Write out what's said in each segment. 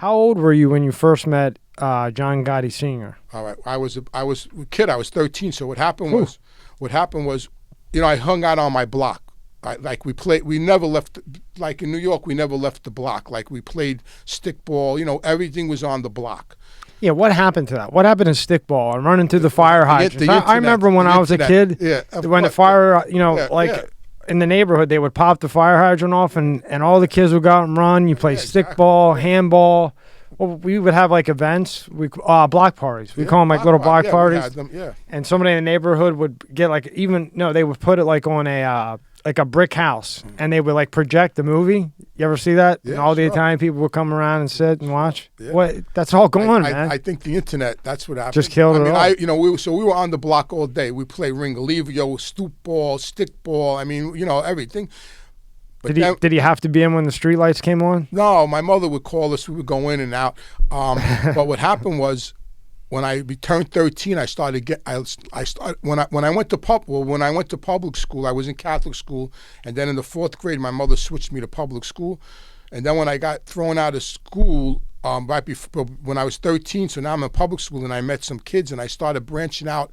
How old were you when you first met John Gotti Sr.? All right, I was a kid. I was 13. So what happened was, I hung out on my block. We never left. Like in New York, we never left the block. Like we played stickball. Everything was on the block. Yeah, what happened to that? What happened in stickball and running through the fire hydrants? I remember when I was a kid, when the fire, in the neighborhood, they would pop the fire hydrant off and all the kids would go out and run. You play stickball, handball. Well, we would have like events, block parties. We call them like little block parties. We had them, and somebody in the neighborhood would get they would put it like on a brick house, and they would like project the movie. You ever see that? Yeah, and all the Italian people would come around and sit and watch. Yeah. That's all gone, man. I think the internet, that's what happened. Just killed it all. We were on the block all day. We played ringalivio, stoop ball, stick ball. Everything. But did he have to be in when the street lights came on? No, my mother would call us. We would go in and out. But what happened was, when I turned 13, I started when I went to public school. I was in Catholic school, and then in the 4th grade, my mother switched me to public school, and then when I got thrown out of school, right before when I was 13, so now I'm in public school, and I met some kids, and I started branching out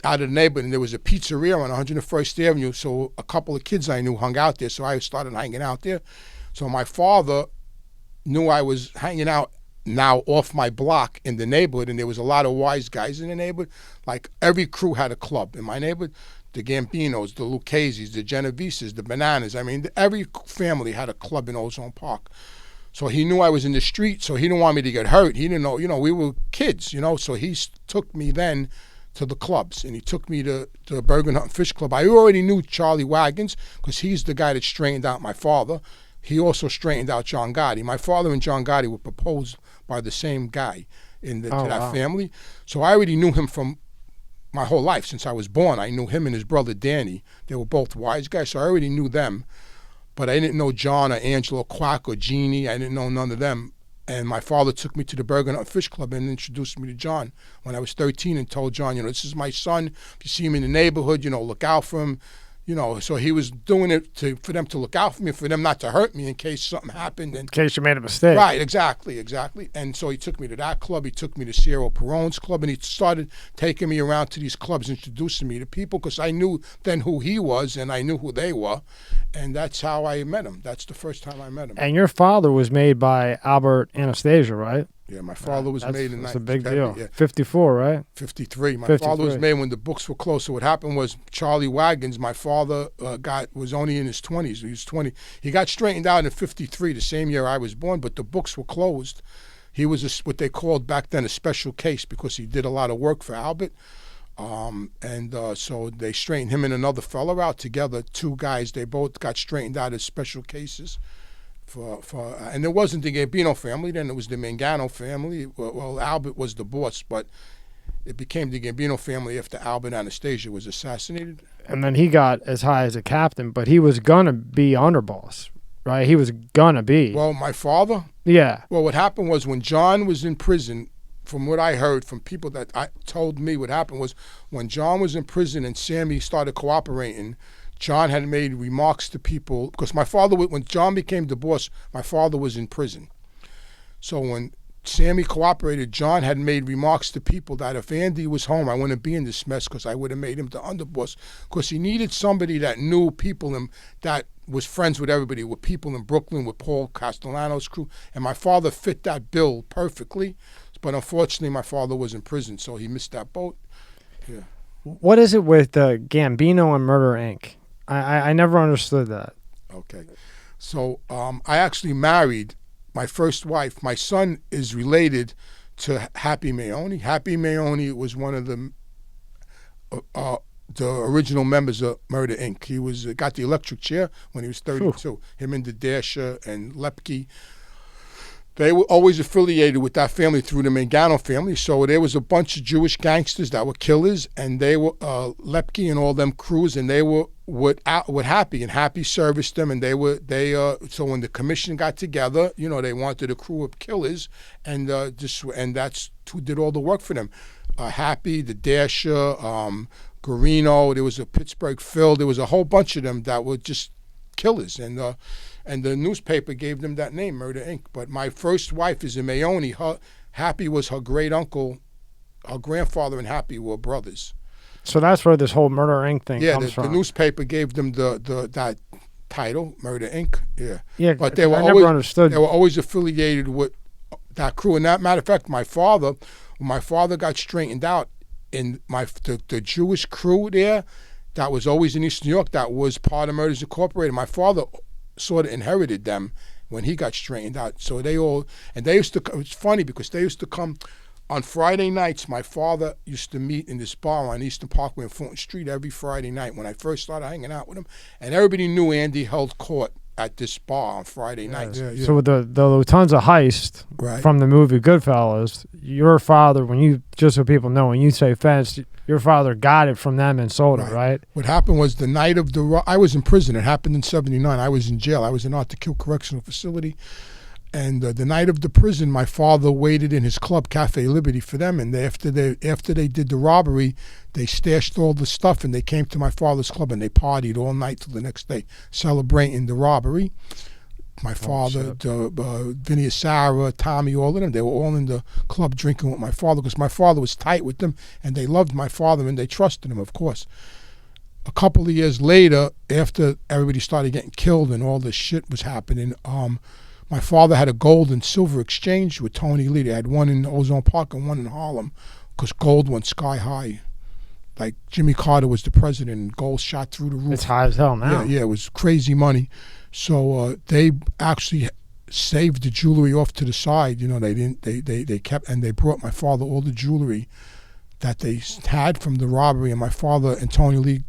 of the neighborhood, and there was a pizzeria on 101st Avenue, so a couple of kids I knew hung out there, so I started hanging out there. So my father knew I was hanging out now off my block in the neighborhood, and there was a lot of wise guys in the neighborhood. Like every crew had a club in my neighborhood. The Gambinos, the Lucchese's, the Genoveses, the Bananas. Every family had a club in Ozone Park. So he knew I was in the street, so he didn't want me to get hurt. He didn't know, we were kids, so he took me then to the clubs, and he took me to the Bergen Hunt Fish Club. I already knew Charlie Wagons because he's the guy that straightened out my father. He also straightened out John Gotti. My father and John Gotti were proposed by the same guy to that family. So I already knew him from my whole life. Since I was born, I knew him and his brother Danny. They were both wise guys, so I already knew them. But I didn't know John or Angelo Quack or Jeannie. I didn't know none of them. And my father took me to the Bergen Hunt Fish Club and introduced me to John when I was 13 and told John, this is my son. If you see him in the neighborhood, look out for him. So he was doing it for them to look out for me, for them not to hurt me in case something happened. In case you made a mistake. Right, exactly. And so he took me to that club. He took me to Ciro Perone's club, and he started taking me around to these clubs, introducing me to people, because I knew then who he was, and I knew who they were. And that's how I met him. That's the first time I met him. And your father was made by Albert Anastasia, right? Yeah, my father was made in 1950. That's a big deal. Yeah. 54, right? 53. My 53. father was made when the books were closed. So what happened was Charlie Wagons, my father was only in his 20s. He was 20. He got straightened out in 53, the same year I was born, but the books were closed. He was what they called back then a special case because he did a lot of work for Albert. So they straightened him and another fellow out together, two guys. They both got straightened out as special cases. And it wasn't the Gambino family then, it was the Mangano family. Well, Albert was the boss, but it became the Gambino family after Albert Anastasia was assassinated. And then he got as high as a captain, but he was going to be underboss, right? He was going to be. Well, my father? Yeah. Well, what happened was when John was in prison, from what I heard from people that told me what happened was when John was in prison and Sammy started cooperating, John had made remarks to people, because my father, when John became the boss, my father was in prison. So when Sammy cooperated, John had made remarks to people that if Andy was home, I wouldn't be in this mess because I would have made him the underboss, because he needed somebody that knew people and that was friends with everybody, with people in Brooklyn, with Paul Castellano's crew. And my father fit that bill perfectly. But unfortunately, my father was in prison, so he missed that boat. Yeah. What is it with Gambino and Murder, Inc.? I never understood that. Okay. So I actually married my first wife. My son is related to Happy Mayoni. Happy Mayoni was one of the original members of Murder, Inc. He was got the electric chair when he was 32. Ooh. Him and Dadasha and Lepke. They were always affiliated with that family through the Mangano family. So there was a bunch of Jewish gangsters that were killers, and they were Lepke and all them crews, and they were with Happy, and Happy serviced them, and so when the commission got together, they wanted a crew of killers, and that's who did all the work for them. Happy, the Dasher, Garino. There was a Pittsburgh Phil. There was a whole bunch of them that were just killers, and the newspaper gave them that name, Murder Inc. But my first wife is a Mayoni. Happy was her great uncle. Her grandfather and Happy were brothers. So that's where this whole Murder Inc. thing comes from. The newspaper gave them that title, Murder Inc. Yeah, but I never understood. They were always affiliated with that crew. And that matter of fact, when my father got straightened out, in the Jewish crew there, that was always in East New York, that was part of Murders Incorporated. My father sort of inherited them when he got straightened out. So they used to. It's funny because they used to come. On Friday nights, my father used to meet in this bar on Eastern Parkway and Fulton Street every Friday night when I first started hanging out with him. And everybody knew Andy held court at this bar on Friday nights. Yeah. So with the Lufthansa heist from the movie Goodfellas, your father, just so people know, when you say fence, your father got it from them and sold it, right? What happened was the night of I was in prison. It happened in '79. I was in jail. I was in Arthur Kill Correctional Facility. And the night of the prison, my father waited in his club, Cafe Liberty, for them. And after they did the robbery, they stashed all the stuff and they came to my father's club and they partied all night till the next day, celebrating the robbery. My father, Vinny Sarah, Tommy, all of them, they were all in the club drinking with my father because my father was tight with them and they loved my father and they trusted him, of course. A couple of years later, after everybody started getting killed and all this shit was happening, my father had a gold and silver exchange with Tony Lee. They had one in Ozone Park and one in Harlem because gold went sky high. Like Jimmy Carter was the president and gold shot through the roof. It's high as hell now. Yeah, it was crazy money. So they actually saved the jewelry off to the side. You know, they kept, and they brought my father all the jewelry that they had from the robbery, and my father and Tony Lee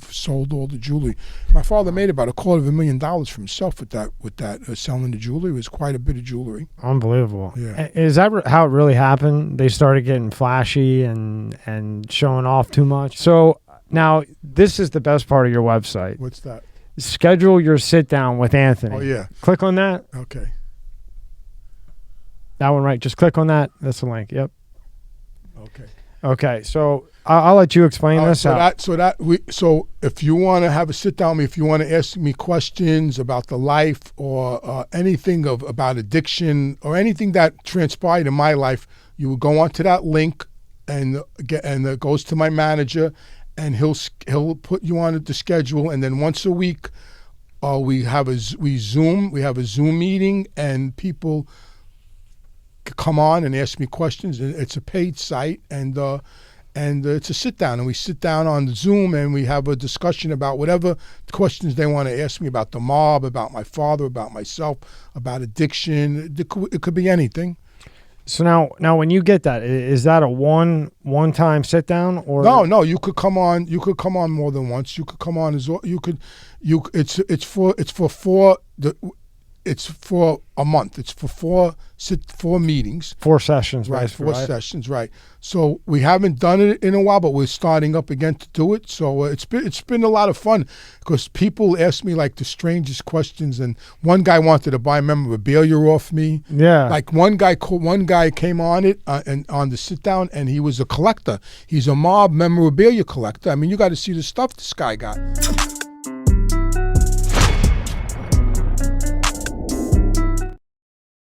sold all the jewelry. My father made about $250,000 for himself with that selling the jewelry. It was quite a bit of jewelry. Unbelievable. Yeah. Is that how it really happened? They started getting flashy and showing off too much. So now this is the best part of your website. What's that? Schedule your sit down with Anthony. Oh yeah. Click on that. Okay. That one, right? Just click on that. That's the link. Yep. Okay. So I'll let you explain this. So if you want to have a sit down with me, if you want to ask me questions about the life or anything about addiction or anything that transpired in my life, you will go onto that link and it goes to my manager, and he'll put you on the schedule, and then once a week we have a Zoom meeting, and people come on and ask me questions. It's a paid site, and it's a sit down, and we sit down on Zoom and we have a discussion about whatever questions they want to ask me about the mob, about my father, about myself, about addiction. It could be anything. So now when you get that, is that a one-time sit down, or no? You could come on. You could come on more than once. You could come on as it's for a month. It's for four meetings. 4 sessions, right? 4 sessions, right? So we haven't done it in a while, but we're starting up again to do it. So it's been a lot of fun because people ask me like the strangest questions. And one guy wanted to buy memorabilia off me. Yeah. Like one guy came on it and on the sit down, and he was a collector. He's a mob memorabilia collector. I mean, you got to see the stuff this guy got.